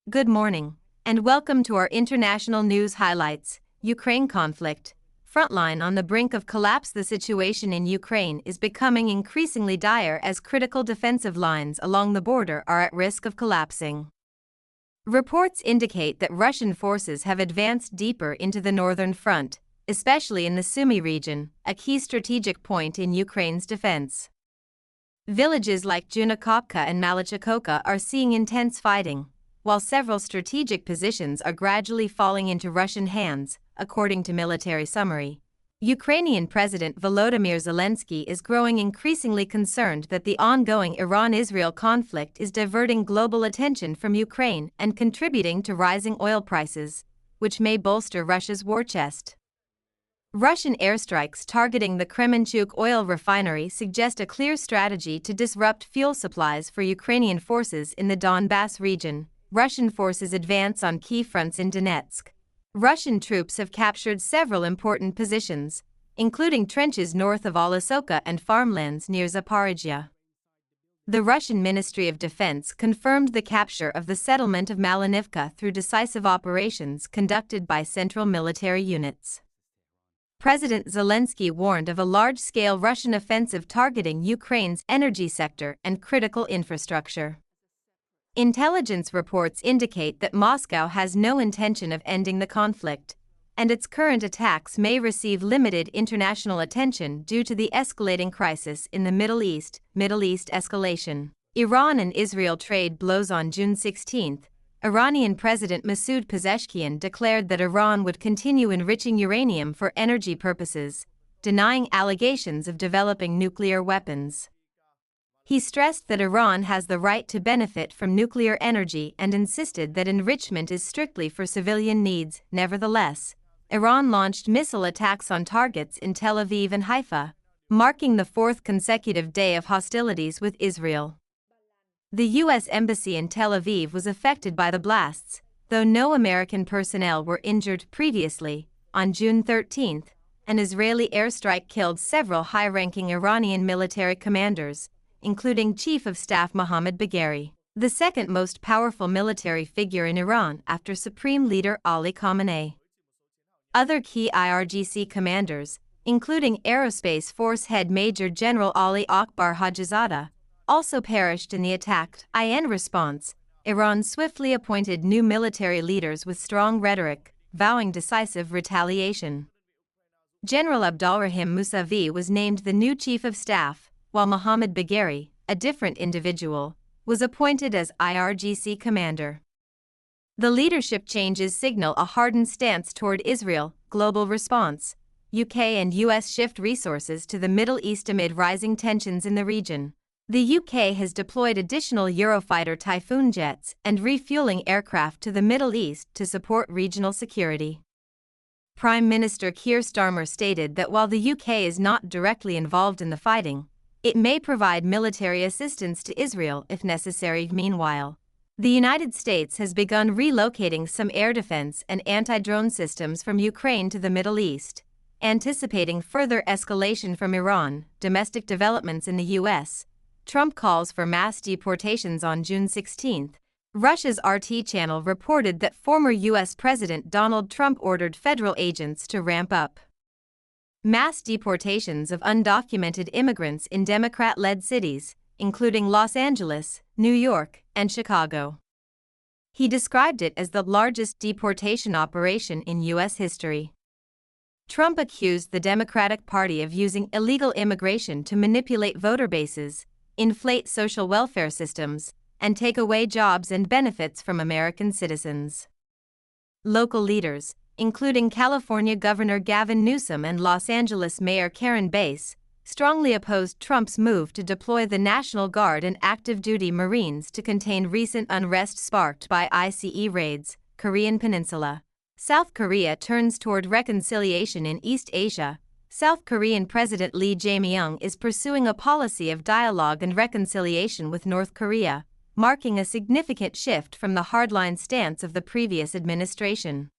Good morning, and welcome to our international news highlights. Ukraine conflict. Frontline on the brink of collapse. The situation in Ukraine is becoming increasingly dire as critical defensive lines along the border are at risk of collapsing. Reports indicate that Russian forces have advanced deeper into the northern front, especially in the Sumy region, a key strategic point in Ukraine's defense. Villages like Junakopka and Malichakovka are seeing intense fighting, while several strategic positions are gradually falling into Russian hands, according to military summary. Ukrainian President Volodymyr Zelenskyy is growing increasingly concerned that the ongoing Iran-Israel conflict is diverting global attention from Ukraine and contributing to rising oil prices, which may bolster Russia's war chest. Russian airstrikes targeting the Kremenchuk oil refinery suggest a clear strategy to disrupt fuel supplies for Ukrainian forces in the Donbass region. Russian forces advance on key fronts in Donetsk. Russian troops have captured several important positions, including trenches north of Oleksandrovych and farmlands near Zaporizhia. The Russian Ministry of Defense confirmed the capture of the settlement of Malinivka through decisive operations conducted by central military units. President Zelenskyy warned of a large-scale Russian offensive targeting Ukraine's energy sector and critical infrastructure. Intelligence reports indicate that Moscow has no intention of ending the conflict, and its current attacks may receive limited international attention due to the escalating crisis in the Middle East. Escalation. Iran and Israel trade blows. On June 16, Iranian President Masoud Pezeshkian declared that Iran would continue enriching uranium for energy purposes, denying allegations of developing nuclear weapons. He stressed that Iran has the right to benefit from nuclear energy and insisted that enrichment is strictly for civilian needs. Nevertheless, Iran launched missile attacks on targets in Tel Aviv and Haifa, marking the fourth consecutive day of hostilities with Israel. The U.S. Embassy in Tel Aviv was affected by the blasts, though no American personnel were injured previously. On June 13, an Israeli airstrike killed several high-ranking Iranian military commanders, including Chief of Staff Mohammad Bagheri, the second most powerful military figure in Iran after Supreme Leader Ali Khamenei. Other key IRGC commanders, including Aerospace Force Head Major General Ali Akbar Hajizadeh, also perished in the attack. In response, Iran swiftly appointed new military leaders with strong rhetoric, vowing decisive retaliation. General Abdolrahim Musavi was named the new Chief of Staff, while Mohammad Bagheri, a different individual, was appointed as IRGC commander. The leadership changes signal a hardened stance toward Israel. Global response. UK and US shift resources to the Middle East amid rising tensions in the region. The UK has deployed additional Eurofighter Typhoon jets and refueling aircraft to the Middle East to support regional security. Prime Minister Keir Starmer stated that while the UK is not directly involved in the fighting, it may provide military assistance to Israel if necessary. Meanwhile, the United States has begun relocating some air defense and anti-drone systems from Ukraine to the Middle East, anticipating further escalation from Iran. Domestic developments in the U.S. Trump calls for mass deportations. On June 16, Russia's RT channel reported that former U.S. President Donald Trump ordered federal agents to ramp up mass deportations of undocumented immigrants in Democrat-led cities, including Los Angeles, New York, and Chicago. He described it as the largest deportation operation in U.S. history. Trump accused the Democratic Party of using illegal immigration to manipulate voter bases, inflate social welfare systems, and take away jobs and benefits from American citizens. Local leaders, including California Governor Gavin Newsom and Los Angeles Mayor Karen Bass, strongly opposed Trump's move to deploy the National Guard and active-duty Marines to contain recent unrest sparked by ICE raids. Korean Peninsula. South Korea turns toward reconciliation in East Asia. South Korean President Lee Jae-myung is pursuing a policy of dialogue and reconciliation with North Korea, marking a significant shift from the hardline stance of the previous administration.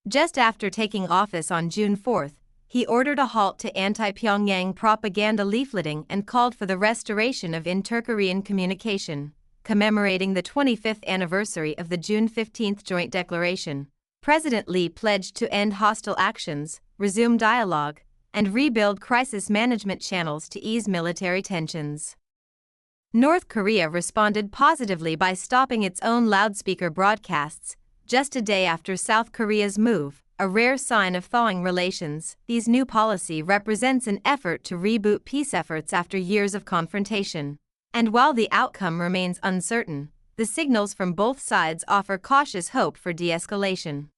Just after taking office on June 4, he ordered a halt to anti-Pyongyang propaganda leafleting and called for the restoration of inter-Korean communication. commemorating the 25th anniversary of the June 15 Joint Declaration. President Lee pledged to end hostile actions, resume dialogue, and rebuild crisis management channels to ease military tensions. North Korea responded positively by stopping its own loudspeaker broadcasts, just a day after South Korea's move, a rare sign of thawing relations. This new policy represents an effort to reboot peace efforts after years of confrontation. And while the outcome remains uncertain, the signals from both sides offer cautious hope for de-escalation.